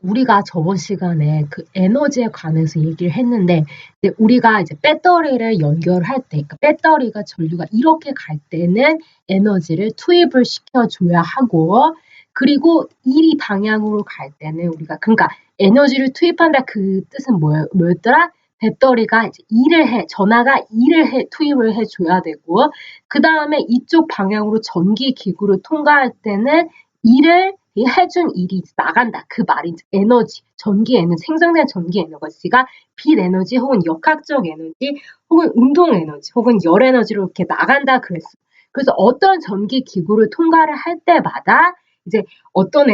우리가 저번 시간에 그 에너지에 관해서 얘기를 했는데, 이제 우리가 이제 배터리를 연결할 때, 그러니까 배터리가 전류가 이렇게 갈 때는 에너지를 투입을 시켜줘야 하고, 그리고 이리 방향으로 갈 때는 우리가, 그러니까 에너지를 투입한다 그 뜻은 뭐였더라? 배터리가 이제 전하가 투입을 해줘야 되고, 그 다음에 이쪽 방향으로 전기 기구를 통과할 때는 해준 일이 나간다. 그 말이 이제 에너지, 전기 에너지, 생성된 전기 에너지가 빛 에너지 혹은 역학적 에너지 혹은 운동 에너지 혹은 열 에너지로 이렇게 나간다 그랬어. 그래서 어떤 전기 기구를 통과를 할 때마다 이제 어떤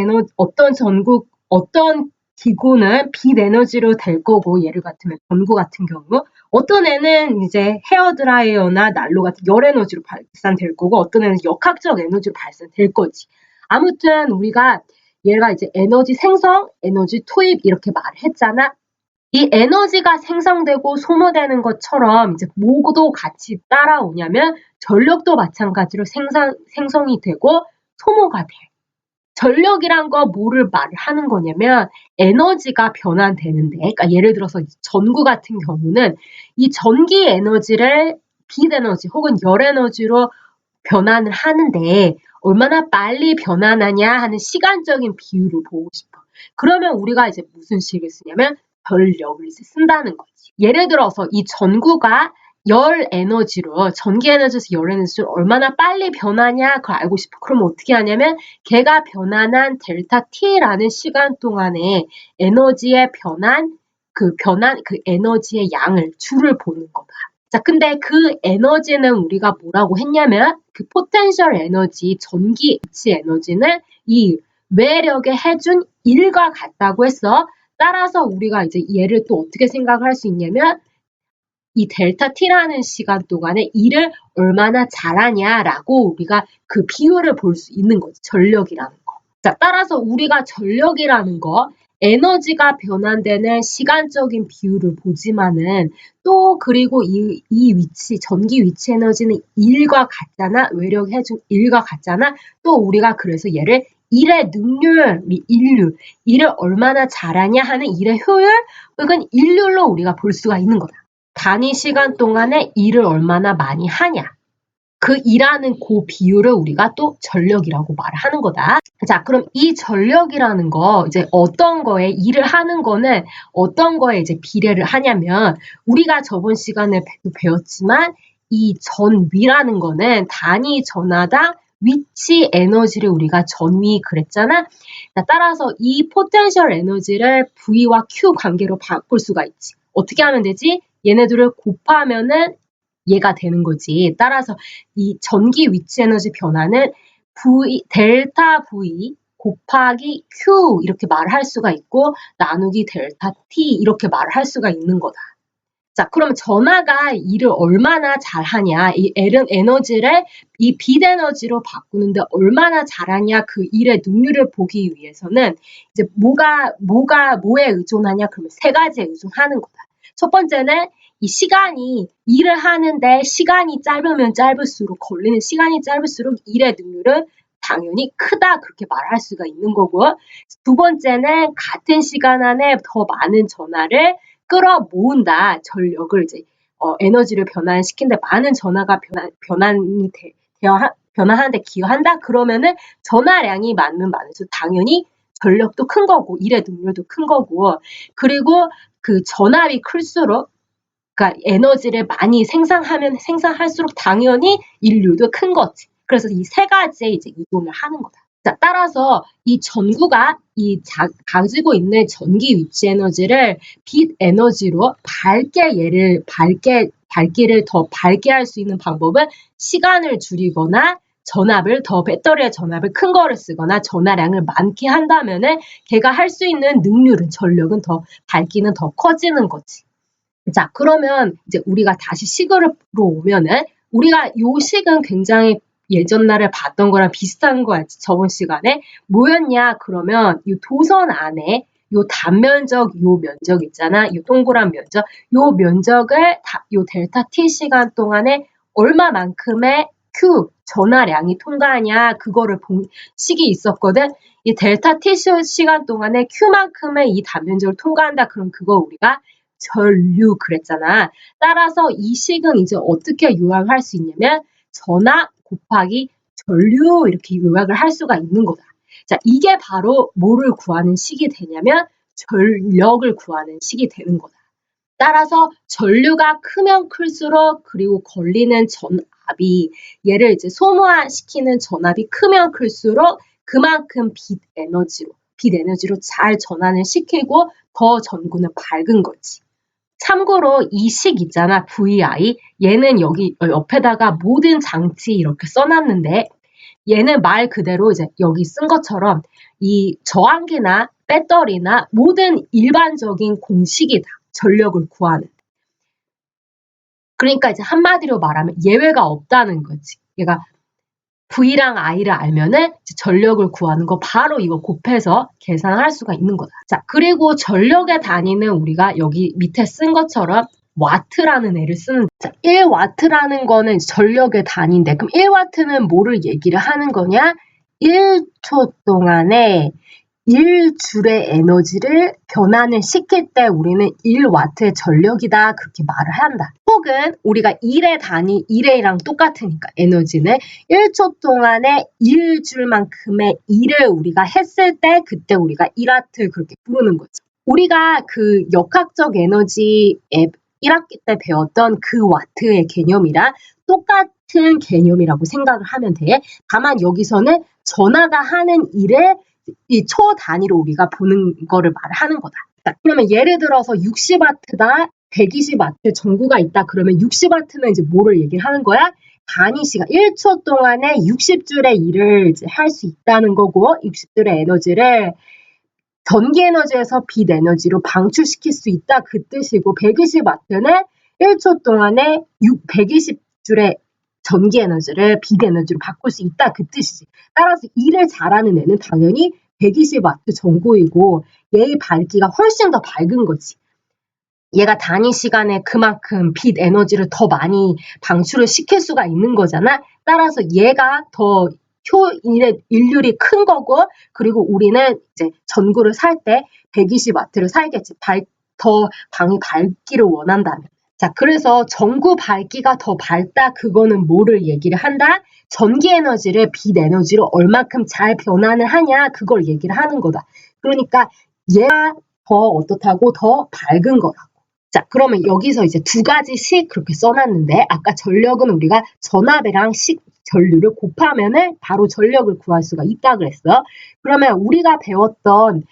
기구는 빛 에너지로 될 거고, 예를 같으면 전구 같은 경우 어떤 애는 이제 헤어드라이어나 난로 같은 열 에너지로 발산될 거고, 어떤 애는 역학적 에너지로 발산될 거지. 아무튼 우리가 얘가 이제 에너지 생성, 에너지 투입 이렇게 말을 했잖아. 이 에너지가 생성되고 소모되는 것처럼 이제 뭐도 같이 따라오냐면 전력도 마찬가지로 생성이 되고 소모가 돼. 전력이란 거 뭐를 말을 하는 거냐면 에너지가 변환되는데, 그러니까 예를 들어서 전구 같은 경우는 이 전기 에너지를 빛 에너지 혹은 열 에너지로 변환을 하는데 얼마나 빨리 변환하냐 하는 시간적인 비율을 보고 싶어. 그러면 우리가 이제 무슨 식을 쓰냐면 전력을 이제 쓴다는 거지. 예를 들어서 이 전구가 전기 에너지에서 열 에너지로 얼마나 빨리 변하냐 그걸 알고 싶어. 그럼 어떻게 하냐면 걔가 변환한 델타 T라는 시간 동안에 에너지의 그 에너지의 양을 줄을 보는 거다. 자, 근데 그 에너지는 우리가 뭐라고 했냐면 그 포텐셜 에너지, 전기 위치 에너지는 이 외력에 해준 1과 같다고 했어. 따라서 우리가 이제 얘를 또 어떻게 생각을 할 수 있냐면 이 델타 T라는 시간 동안에 일을 얼마나 잘하냐라고 우리가 그 비율을 볼 수 있는 거지. 전력이라는 거. 자, 따라서 우리가 전력이라는 거, 에너지가 변환되는 시간적인 비율을 보지만은 또 그리고 이 전기 위치 에너지는 1과 같잖아. 외력 해준 1과 같잖아. 또 우리가 그래서 얘를 일의 능률, 일을 얼마나 잘하냐 하는 일의 효율 혹은 일률로 우리가 볼 수가 있는 거다. 단위 시간 동안에 일을 얼마나 많이 하냐. 그 일하는 그 비율을 우리가 또 전력이라고 말을 하는 거다. 자, 그럼 이 전력이라는 거, 이제 어떤 거에 일을 하는 거는 어떤 거에 이제 비례를 하냐면, 우리가 저번 시간에 배웠지만, 이 전위라는 거는 단위 전하당 위치 에너지를 우리가 전위 그랬잖아. 자, 따라서 이 포텐셜 에너지를 V와 Q 관계로 바꿀 수가 있지. 어떻게 하면 되지? 얘네들을 곱하면은 얘가 되는 거지. 따라서 이 전기 위치 에너지 변화는 델타 V 곱하기 Q 이렇게 말을 할 수가 있고 나누기 델타 T 이렇게 말을 할 수가 있는 거다. 자, 그러면 전하가 일을 얼마나 잘하냐, 이 에너지를 이 빛 에너지로 바꾸는데 얼마나 잘하냐 그 일의 능률을 보기 위해서는 이제 뭐에 의존하냐 그러면 세 가지에 의존하는 거다. 첫 번째는 이 일을 하는데 시간이 짧으면 짧을수록 걸리는 시간이 짧을수록 일의 능률은 당연히 크다 그렇게 말할 수가 있는 거고, 두 번째는 같은 시간 안에 더 많은 전하를 끌어모은다. 전력을 이제 에너지를 변환시킨데 많은 전하가 변환하는데 기여한다. 그러면은 전하량이 많을수록 당연히 전력도 큰 거고 일의 능률도 큰 거고, 그리고 그 전압이 클수록 그러니까 에너지를 많이 생산할수록 당연히 인류도 큰 거지. 그래서 이 세 가지에 이제 의존을 하는 거다. 자, 따라서 이 전구가 가지고 있는 전기 위치 에너지를 빛 에너지로 밝기를 더 밝게 할 수 있는 방법은 시간을 줄이거나 배터리의 전압을 큰 거를 쓰거나 전하량을 많게 한다면은 걔가 할 수 있는 전력은 밝기는 더 커지는 거지. 자, 그러면 이제 우리가 다시 식으로 오면은 우리가 요 식은 굉장히 예전 날에 봤던 거랑 비슷한 거 알지? 저번 시간에 뭐였냐? 그러면 이 도선 안에 요 단면적 요 면적 있잖아. 요 동그란 면적. 요 면적을 요 델타 T 시간 동안에 얼마만큼의 Q 전하량이 통과하냐 그거를 본 식이 있었거든. 이 델타 t 시간 동안에 Q만큼의 이 단면적을 통과한다. 그럼 그거 우리가 전류 그랬잖아. 따라서 이 식은 이제 어떻게 요약할 수 있냐면 전하 곱하기 전류 이렇게 요약을 할 수가 있는 거다. 자, 이게 바로 뭐를 구하는 식이 되냐면 전력을 구하는 식이 되는 거다. 따라서 전류가 크면 클수록 그리고 걸리는 전압이 얘를 이제 소모시키는 전압이 크면 클수록 그만큼 빛 에너지로 잘 전환을 시키고 더 전구는 밝은 거지. 참고로 이 식 있잖아, VI. 얘는 여기 옆에다가 모든 장치 이렇게 써놨는데 얘는 말 그대로 이제 여기 쓴 것처럼 이 저항기나 배터리나 모든 일반적인 공식이다. 전력을 구하는. 그러니까 이제 한마디로 말하면 예외가 없다는 거지. 얘가 V랑 I를 알면은 전력을 구하는 거 바로 이거 곱해서 계산할 수가 있는 거다. 자, 그리고 전력의 단위는 우리가 여기 밑에 쓴 것처럼 와트라는 애를 쓰는, 자, 1와트라는 거는 전력의 단위인데, 그럼 1와트는 뭐를 얘기를 하는 거냐? 1초 동안에 1줄의 에너지를 변환을 시킬 때 우리는 1와트의 전력이다 그렇게 말을 한다. 혹은 우리가 1의 단위 1A랑 똑같으니까 에너지는 1초 동안에 1줄만큼의 일을 우리가 했을 때 그때 우리가 1와트 그렇게 부르는 거죠. 우리가 그 역학적 에너지 1학기 때 배웠던 그 와트의 개념이랑 똑같은 개념이라고 생각을 하면 돼. 다만 여기서는 전하가 하는 일을 이 초 단위로 우리가 보는 거를 말하는 거다. 자, 그러면 예를 들어서 60와트다, 120와트 전구가 있다. 그러면 60와트는 이제 뭐를 얘기를 하는 거야? 단위 시간, 1초 동안에 60줄의 일을 이제 할 수 있다는 거고, 60줄의 에너지를 전기 에너지에서 빛 에너지로 방출시킬 수 있다. 그 뜻이고, 120와트는 1초 동안에 120줄의 전기 에너지를 빛 에너지로 바꿀 수 있다. 그 뜻이지. 따라서 일을 잘하는 애는 당연히 120와트 전구이고 얘의 밝기가 훨씬 더 밝은 거지. 얘가 단위 시간에 그만큼 빛 에너지를 더 많이 방출을 시킬 수가 있는 거잖아. 따라서 얘가 더 일률이 큰 거고 그리고 우리는 이제 전구를 살 때 120와트를 사야겠지. 더 방이 밝기를 원한다면. 자, 그래서 전구 밝기가 더 밝다. 그거는 뭐를 얘기를 한다? 전기 에너지를 빛 에너지로 얼만큼 잘 변환을 하냐. 그걸 얘기를 하는 거다. 그러니까 얘가 더 어떻다고 더 밝은 거라고. 자, 그러면 여기서 이제 두 가지씩 그렇게 써놨는데 아까 전력은 우리가 전압이랑 전류를 곱하면은 바로 전력을 구할 수가 있다 그랬어. 그러면 우리가 배웠던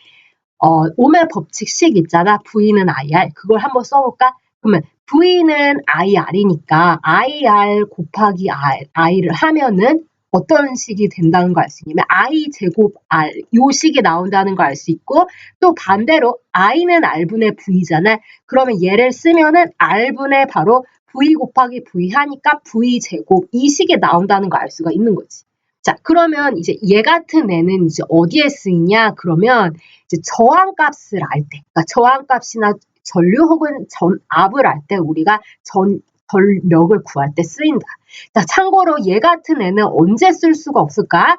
오메 법칙식 있잖아. V는 IR. 그걸 한번 써볼까? 그러면 V는 IR이니까 IR 곱하기 I를 하면은 어떤 식이 된다는 걸 알 수 있냐면 I 제곱 R 요 식이 나온다는 걸 알 수 있고 또 반대로 I는 R분의 V잖아. 그러면 얘를 쓰면은 R분의 바로 V 곱하기 V 하니까 V 제곱 이 식이 나온다는 걸 알 수가 있는 거지. 자, 그러면 이제 얘 같은 애는 이제 어디에 쓰이냐? 그러면 이제 저항값을 알 때, 그러니까 저항값이나 전류 혹은 전압을 알 때 우리가 전력을 구할 때 쓰인다. 자, 참고로 얘 같은 애는 언제 쓸 수가 없을까?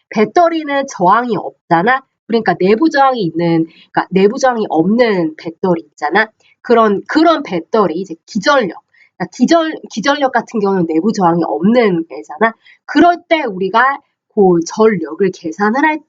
배터리는 저항이 없잖아. 그러니까 내부 저항이 없는 배터리 있잖아. 그런 배터리 이제 기전력. 기전력 같은 경우는 내부 저항이 없는 애잖아. 그럴 때 우리가 그 전력을 계산을 할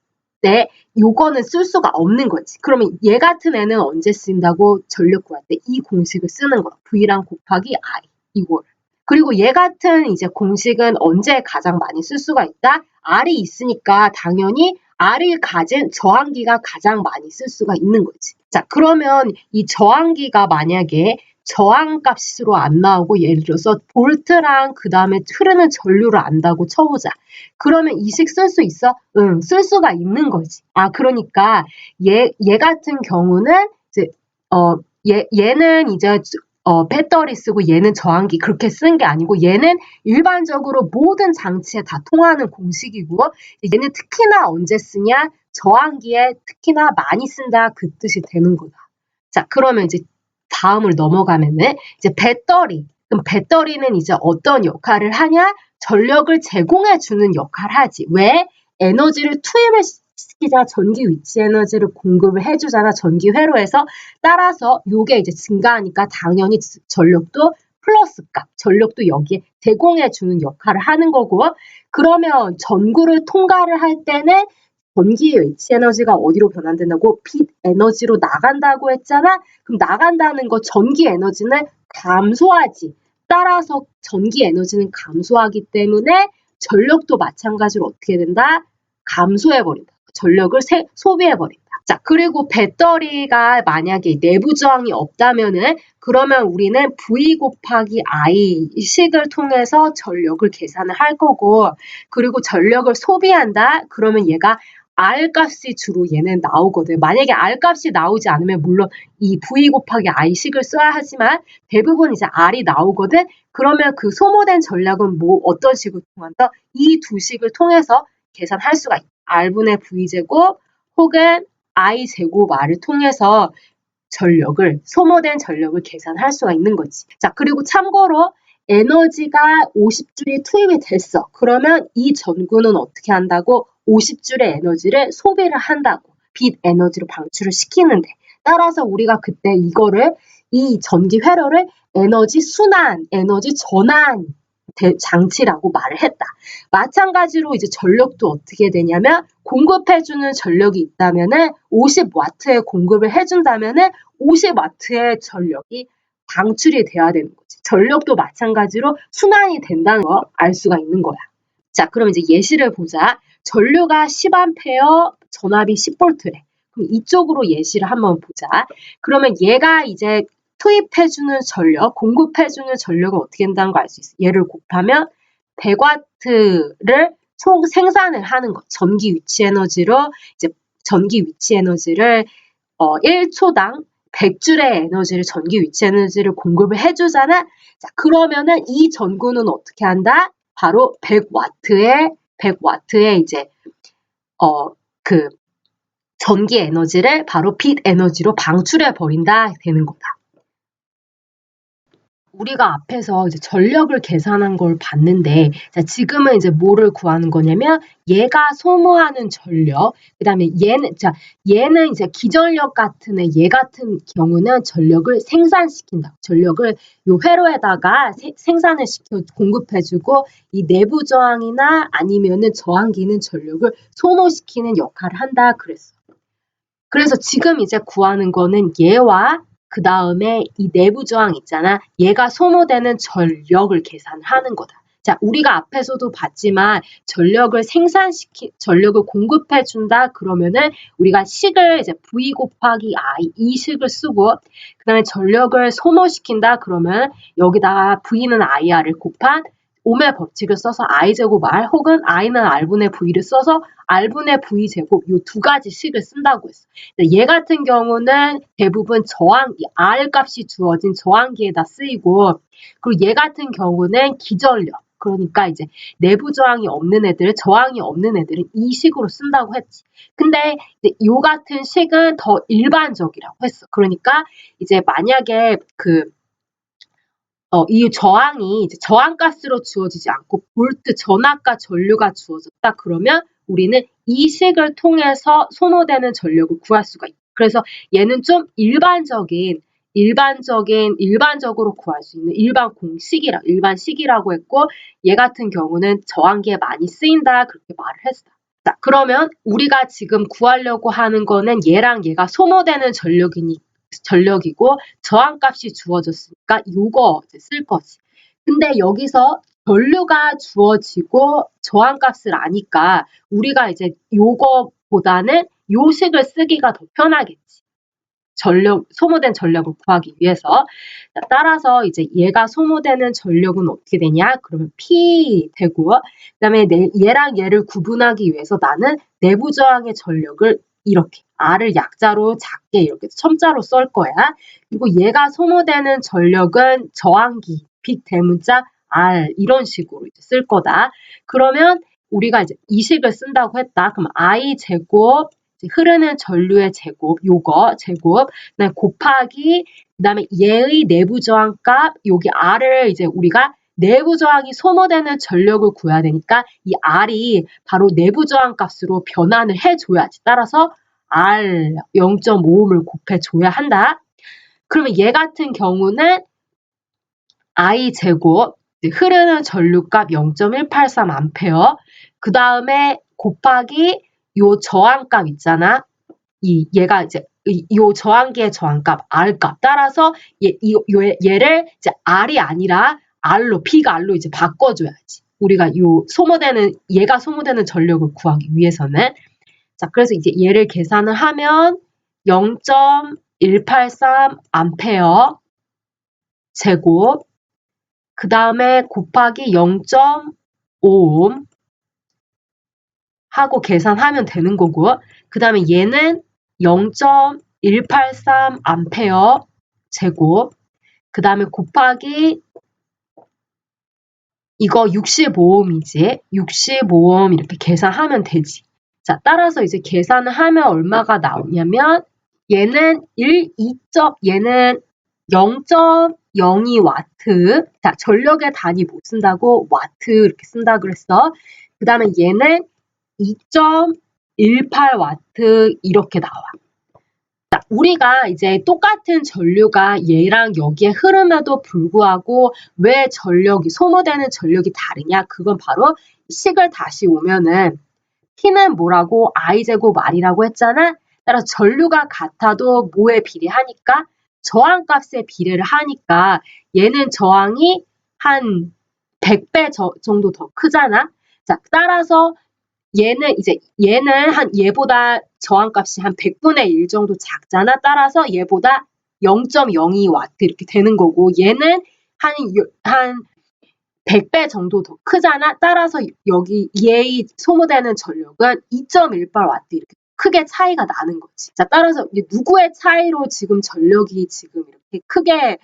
때 요거는 쓸 수가 없는 거지. 그러면 얘 같은 애는 언제 쓴다고 전력 구할 때 이 공식을 쓰는 거야. V랑 곱하기 I 이걸. 그리고 얘 같은 이제 공식은 언제 가장 많이 쓸 수가 있다? R이 있으니까 당연히 R을 가진 저항기가 가장 많이 쓸 수가 있는 거지. 자, 그러면 이 저항기가 만약에 저항값으로 안 나오고 예를 들어서 볼트랑 그 다음에 흐르는 전류를 안다고 쳐보자. 그러면 이 식 쓸 수 있어? 응, 쓸 수가 있는 거지. 아, 그러니까 얘 같은 경우는 이제 얘는 이제 배터리 쓰고 얘는 저항기 그렇게 쓰는 게 아니고 얘는 일반적으로 모든 장치에 다 통하는 공식이고 얘는 특히나 언제 쓰냐? 저항기에 특히나 많이 쓴다 그 뜻이 되는 거다. 자, 그러면 이제 다음을 넘어가면은 이제 그럼 배터리는 이제 어떤 역할을 하냐? 전력을 제공해주는 역할을 하지. 왜? 에너지를 투입을 시키자 전기 위치 에너지를 공급을 해주잖아. 전기 회로에서. 따라서 요게 이제 증가하니까 당연히 전력도 플러스 값, 전력도 여기에 제공해주는 역할을 하는 거고, 그러면 전구를 통과를 할 때는 전기 위치 에너지가 어디로 변환된다고? 빛 에너지로 나간다고 했잖아. 그럼 나간다는 거 전기 에너지는 감소하지. 따라서 전기 에너지는 감소하기 때문에 전력도 마찬가지로 어떻게 된다? 감소해버린다. 전력을 소비해버린다. 자, 그리고 배터리가 만약에 내부 저항이 없다면은 그러면 우리는 V 곱하기 I 식을 통해서 전력을 계산을 할 거고, 그리고 전력을 소비한다? 그러면 얘가 R 값이 주로 얘는 나오거든. 만약에 R 값이 나오지 않으면 물론 이 V 곱하기 I 식을 써야 하지만 대부분 이제 R이 나오거든. 그러면 그 소모된 전력은 뭐 어떤 식으로 통한다? 이 두 식을 통해서 계산할 수가 있다. R분의 V제곱 혹은 I제곱 R을 통해서 전력을, 소모된 전력을 계산할 수가 있는 거지. 자, 그리고 참고로 에너지가 50줄이 투입이 됐어. 그러면 이 전구는 어떻게 한다고? 50줄의 에너지를 소비를 한다고. 빛 에너지로 방출을 시키는데. 따라서 우리가 그때 이거를, 이 전기 회로를 에너지 순환, 에너지 전환 장치라고 말을 했다. 마찬가지로 이제 전력도 어떻게 되냐면 공급해주는 전력이 있다면은 50W의 공급을 해준다면은 50W의 전력이 방출이 돼야 되는 거지. 전력도 마찬가지로 순환이 된다는 거 알 수가 있는 거야. 자, 그럼 이제 예시를 보자. 전류가 10A, 전압이 10V래. 그럼 이쪽으로 예시를 한번 보자. 그러면 얘가 이제 투입해주는 전력, 공급해주는 전력은 어떻게 된다는 거 알 수 있어. 얘를 곱하면 100W를 생산을 하는 거. 전기 위치 에너지로 이제 전기 위치 에너지를 1초당 100줄의 에너지를, 전기 위치 에너지를 공급을 해주잖아. 자, 그러면은 이 전구는 어떻게 한다? 바로 100W의 이제 그 전기 에너지를 바로 빛 에너지로 방출해 버린다 되는 거다. 우리가 앞에서 이제 전력을 계산한 걸 봤는데, 자, 지금은 이제 뭐를 구하는 거냐면 얘가 소모하는 전력, 그다음에 얘는 이제 기전력 같은 얘 같은 경우는 전력을 생산시킨다. 전력을 요 회로에다가 생산을 시켜 공급해주고, 이 내부 저항이나 아니면은 저항기는 전력을 소모시키는 역할을 한다 그랬어. 그래서 지금 이제 구하는 거는 얘와 그 다음에 이 내부 저항 있잖아. 얘가 소모되는 전력을 계산하는 거다. 자, 우리가 앞에서도 봤지만 전력을 공급해준다 그러면은 우리가 식을 이제 V 곱하기 I 이 식을 쓰고, 그 다음에 전력을 소모시킨다 그러면 여기다가 V는 IR을 곱한 옴의 법칙을 써서 I제곱 R 혹은 I는 R분의 V를 써서 R분의 V제곱 이 두 가지 식을 쓴다고 했어. 얘 같은 경우는 대부분 R 값이 주어진 저항기에다 쓰이고, 그리고 얘 같은 경우는 기전력. 그러니까 이제 내부 저항이 없는 애들, 저항이 없는 애들은 이 식으로 쓴다고 했지. 근데 이제 요 같은 식은 더 일반적이라고 했어. 그러니까 이제 만약에 이 저항이 이제 저항가스로 주어지지 않고 볼트, 전압과 전류가 주어졌다 그러면 우리는 이 식을 통해서 소모되는 전력을 구할 수가 있다. 그래서 얘는 좀 일반적으로 구할 수 있는 일반 식이라고 했고, 얘 같은 경우는 저항기에 많이 쓰인다 그렇게 말을 했어. 자, 그러면 우리가 지금 구하려고 하는 거는 얘랑 얘가 소모되는 전력이고 저항값이 주어졌으니까 요거 쓸 거지. 근데 여기서 전류가 주어지고 저항값을 아니까 우리가 이제 요거보다는 요 식을 쓰기가 더 편하겠지. 소모된 전력을 구하기 위해서. 자, 따라서 이제 얘가 소모되는 전력은 어떻게 되냐? 그러면 P 되고, 그 다음에 얘랑 얘를 구분하기 위해서 나는 내부 저항의 전력을 이렇게 R을 약자로 작게 이렇게 첨자로 쓸 거야. 그리고 얘가 소모되는 전력은 저항기, 빅 대문자 R 이런 식으로 이제 쓸 거다. 그러면 우리가 이제 이 식을 쓴다고 했다. 그럼 I 제곱 흐르는 전류의 제곱, 요거 제곱, 그다음에 곱하기 그다음에 얘의 내부 저항값, 여기 R을 이제 우리가 내부 저항이 소모되는 전력을 구해야 되니까 이 R이 바로 내부 저항 값으로 변환을 해줘야지. 따라서 R 0.5ohm을 곱해줘야 한다. 그러면 얘 같은 경우는 I 제곱, 흐르는 전류값 0.183A, 그 다음에 곱하기 요 저항값 있잖아. 얘가 이제 요 저항기의 저항값 R값. 따라서 얘를 이제 R이 아니라 R로, B가 R로 이제 바꿔줘야지. 우리가 얘가 소모되는 전력을 구하기 위해서는. 자, 그래서 이제 얘를 계산을 하면 0.183A 제곱, 그 다음에 곱하기 0.5ohm 하고 계산하면 되는 거고, 그 다음에 얘는 0.183A 제곱, 그 다음에 곱하기 이거 65ohm이지. 65ohm 이렇게 계산하면 되지. 자, 따라서 이제 계산을 하면 얼마가 나오냐면 얘는 얘는 0.02W. 자, 전력의 단위 못 쓴다고 와트 이렇게 쓴다 그랬어. 그 다음에 얘는 2.18W 이렇게 나와. 자, 우리가 이제 똑같은 전류가 얘랑 여기에 흐름에도 불구하고 왜 소모되는 전력이 다르냐? 그건 바로 식을 다시 오면은 T는 뭐라고? I제곱 R이라고 했잖아? 따라서 전류가 같아도 뭐에 비례하니까? 저항값에 비례를 하니까 얘는 저항이 한 100배 정도 더 크잖아? 자, 따라서 얘는 얘보다 저항값이 한 100분의 1 정도 작잖아. 따라서 얘보다 0.02W 이렇게 되는 거고, 얘는 한 100배 정도 더 크잖아. 따라서 여기 얘의 소모되는 전력은 2.18W 이렇게 크게 차이가 나는 거지. 자, 따라서 누구의 차이로 지금 전력이 지금 이렇게 크게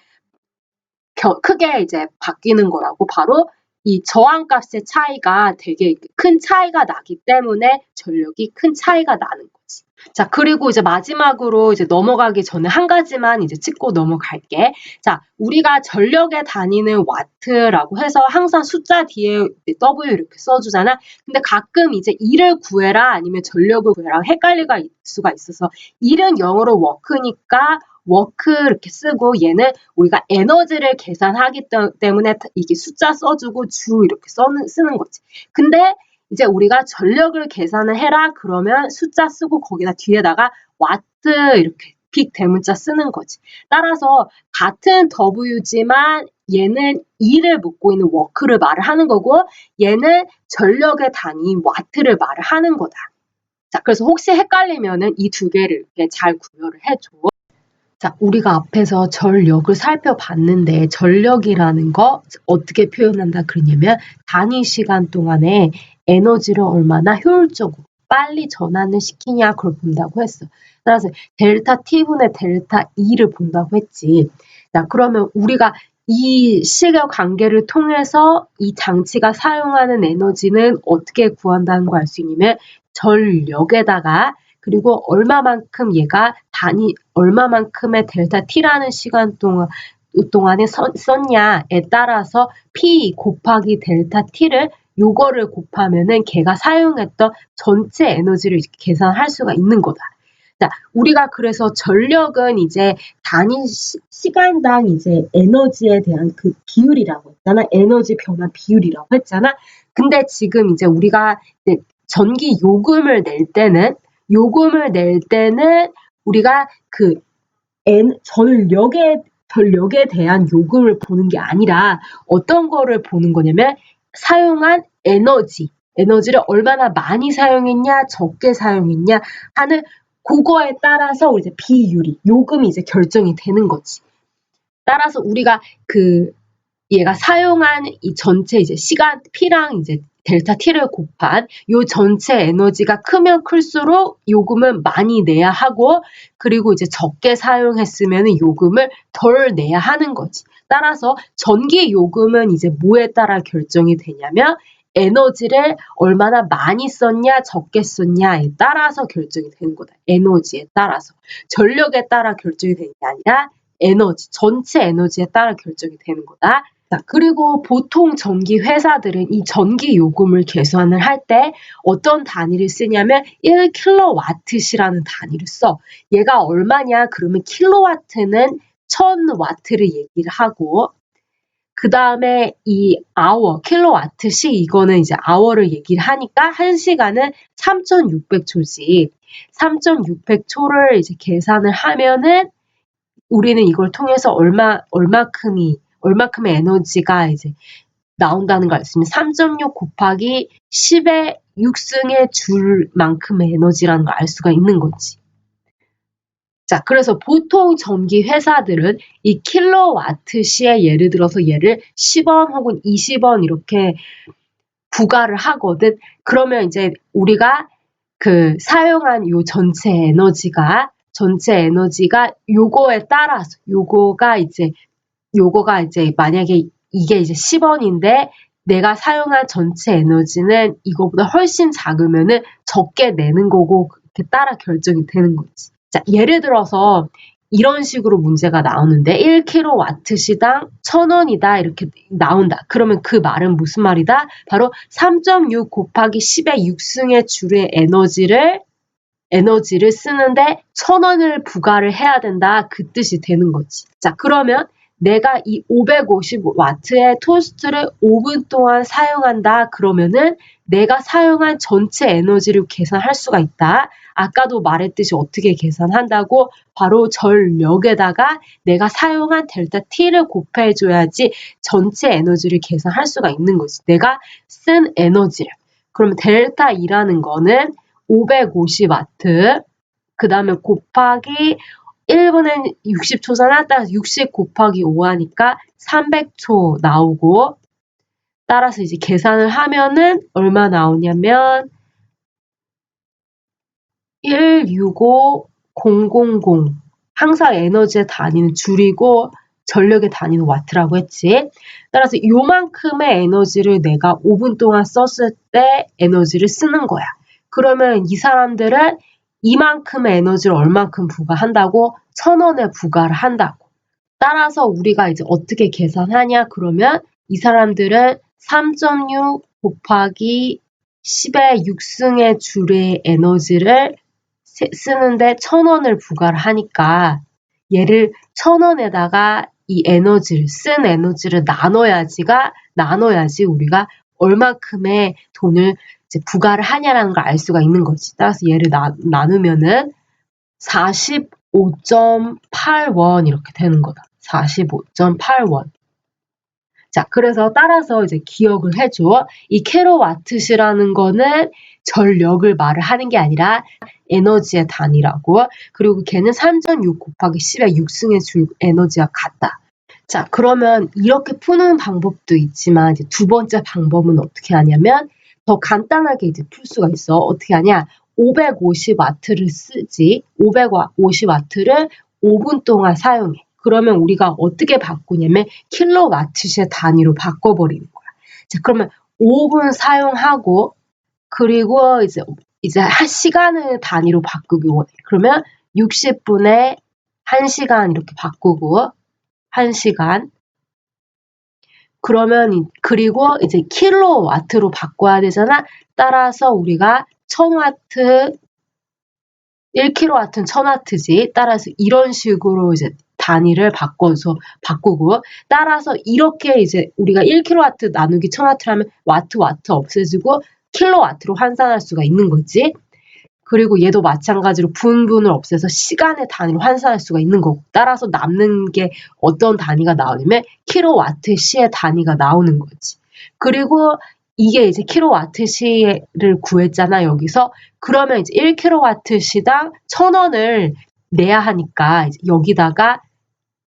이제 바뀌는 거라고? 바로 이 저항값의 차이가 되게 큰 차이가 나기 때문에 전력이 큰 차이가 나는 거지. 자, 그리고 이제 마지막으로 이제 넘어가기 전에 한 가지만 이제 짚고 넘어갈게. 자, 우리가 전력의 단위는 와트라고 해서 항상 숫자 뒤에 W 이렇게 써주잖아. 근데 가끔 이제 E를 구해라 아니면 전력을 구해라 헷갈릴 수가 있어서 E는 영어로 워크니까 워크 이렇게 쓰고, 얘는 우리가 에너지를 계산하기 때문에 이게 숫자 써주고 주 이렇게 쓰는 거지. 근데 이제 우리가 전력을 계산을 해라 그러면 숫자 쓰고 거기다 뒤에다가 와트 이렇게 빅 대문자 쓰는 거지. 따라서 같은 W지만 얘는 E를 묻고 있는 워크를 말을 하는 거고, 얘는 전력의 단위 와트를 말을 하는 거다. 자, 그래서 혹시 헷갈리면은 이 두 개를 이렇게 잘 구별을 해줘. 자, 우리가 앞에서 전력을 살펴봤는데 전력이라는 거 어떻게 표현한다 그러냐면 단위 시간 동안에 에너지를 얼마나 효율적으로 빨리 전환을 시키냐 그걸 본다고 했어. 따라서 델타 T분의 델타 E를 본다고 했지. 자, 그러면 우리가 이 식의 관계를 통해서 이 장치가 사용하는 에너지는 어떻게 구한다는 걸 알 수 있냐면 전력에다가 그리고 얼마만큼 얘가 얼마만큼의 델타 T라는 시간 동안에 썼냐에 따라서 P 곱하기 델타 T를 요거를 곱하면은 걔가 사용했던 전체 에너지를 계산할 수가 있는 거다. 자, 우리가 그래서 전력은 이제 단위 시간당 이제 에너지에 대한 그 비율이라고 했잖아. 에너지 변화 비율이라고 했잖아. 근데 지금 이제 우리가 이제 전기 요금을 낼 때는 우리가 그 전력에 대한 요금을 보는 게 아니라 어떤 거를 보는 거냐면 사용한 에너지를 얼마나 많이 사용했냐, 적게 사용했냐 하는 그거에 따라서 이제 요금이 이제 결정이 되는 거지. 따라서 우리가 얘가 사용한 이 전체 이제 시간 P랑 이제 델타 T를 곱한 요 전체 에너지가 크면 클수록 요금은 많이 내야 하고, 그리고 이제 적게 사용했으면 요금을 덜 내야 하는 거지. 따라서 전기 요금은 이제 뭐에 따라 결정이 되냐면 에너지를 얼마나 많이 썼냐, 적게 썼냐에 따라서 결정이 되는 거다. 에너지에 따라서. 전력에 따라 결정이 되는 게 아니라 에너지, 전체 에너지에 따라 결정이 되는 거다. 자, 그리고 보통 전기 회사들은 이 전기 요금을 계산을 할 때 어떤 단위를 쓰냐면 1kWh라는 단위를 써. 얘가 얼마냐? 그러면 킬로와트는 1000W를 얘기를 하고 그 다음에 이 hour, 킬로와트씩 이거는 이제 hour를 얘기를 하니까 1시간은 3600초지. 3600초를 이제 계산을 하면은 우리는 이걸 통해서 얼마큼의 에너지가 이제 나온다는 걸 알 수 있으면 3.6 곱하기 10의 6승의 줄 만큼의 에너지라는 걸 알 수가 있는 거지. 자, 그래서 보통 전기 회사들은 이 킬로와트시에 예를 들어서 얘를 10원 혹은 20원 이렇게 부과를 하거든. 그러면 이제 우리가 그 사용한 요 전체 에너지가 요거에 따라서 요거가 이제 만약에 이게 이제 10원인데 내가 사용한 전체 에너지는 이거보다 훨씬 작으면은 적게 내는 거고 그렇게 따라 결정이 되는 거지. 자, 예를 들어서 이런 식으로 문제가 나오는데 1kW시당 1000원이다 이렇게 나온다. 그러면 그 말은 무슨 말이다? 바로 3.6 곱하기 10의 6승의 줄의 에너지를 쓰는데 1000원을 부과를 해야 된다. 그 뜻이 되는 거지. 자, 그러면 내가 이 550W의 토스트를 5분 동안 사용한다. 그러면은 내가 사용한 전체 에너지를 계산할 수가 있다. 아까도 말했듯이 어떻게 계산한다고? 바로 전력에다가 내가 사용한 델타 T를 곱해줘야지 전체 에너지를 계산할 수가 있는 거지. 내가 쓴 에너지를. 그럼 델타 E라는 거는 550W, 그 다음에 곱하기 1분은 60초잖아. 따라서 60 곱하기 5 하니까 300초 나오고, 따라서 이제 계산을 하면은 얼마 나오냐면 165000. 항상 에너지의 단위는 줄이고 전력의 단위는 와트라고 했지. 따라서 요만큼의 에너지를 내가 5분 동안 썼을 때 에너지를 쓰는 거야. 그러면 이 사람들은 이만큼의 에너지를 얼만큼 부과한다고? 1000원에 부과를 한다고. 따라서 우리가 이제 어떻게 계산하냐? 그러면 이 사람들은 3.6 곱하기 10의 6승의 줄의 에너지를 쓰는데 1000원을 부과를 하니까 얘를 1000원에다가 이 에너지를, 쓴 에너지를 나눠야지 우리가 얼마큼의 돈을 이제 부과를 하냐라는 걸 알 수가 있는 거지. 따라서 얘를 나누면은 45.8원 이렇게 되는 거다. 45.8원. 자, 그래서 따라서 이제 기억을 해줘. 이 킬로와트시라는 거는 전력을 말을 하는 게 아니라 에너지의 단위라고. 그리고 걔는 3.6 곱하기 10의 6승의 줄 에너지와 같다. 자, 그러면 이렇게 푸는 방법도 있지만 이제 두 번째 방법은 어떻게 하냐면 더 간단하게 이제 풀 수가 있어. 어떻게 하냐? 550W를 쓰지. 550W를 5분 동안 사용해. 그러면 우리가 어떻게 바꾸냐면 킬로와트시의 단위로 바꿔버리는 거야. 자, 그러면 5분 사용하고 그리고 이제 시간을 단위로 바꾸기 원해. 그러면 60분에 1시간 이렇게 바꾸고 1시간. 그러면 그리고 이제 킬로와트로 바꿔야 되잖아. 따라서 우리가 1000W 1kW는 1000W지. 따라서 이런 식으로 이제 단위를 바꾸고 따라서 이렇게 이제 우리가 1kW 나누기 1000W 하면 와트 없애지고 킬로와트로 환산할 수가 있는 거지. 그리고 얘도 마찬가지로 분을 없애서 시간의 단위로 환산할 수가 있는 거고 따라서 남는 게 어떤 단위가 나오냐면 킬로와트 시의 단위가 나오는 거지. 그리고 이게 이제 킬로와트 시를 구했잖아 여기서. 그러면 이제 1kW 시당 1000원을 내야 하니까 이제 여기다가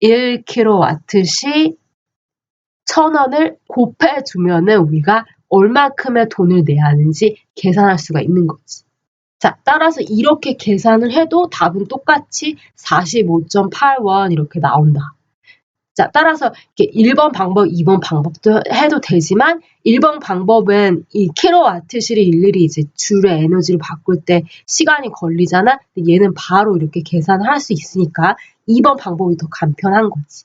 1kW 시 1000원을 곱해주면은 우리가 얼마큼의 돈을 내야 하는지 계산할 수가 있는 거지. 자, 따라서 이렇게 계산을 해도 답은 똑같이 45.8원 이렇게 나온다. 자, 따라서 이렇게 1번 방법, 2번 방법도 해도 되지만 1번 방법은 이 킬로와트실을 일일이 이제 줄의 에너지를 바꿀 때 시간이 걸리잖아. 근데 얘는 바로 이렇게 계산을 할 수 있으니까 2번 방법이 더 간편한 거지.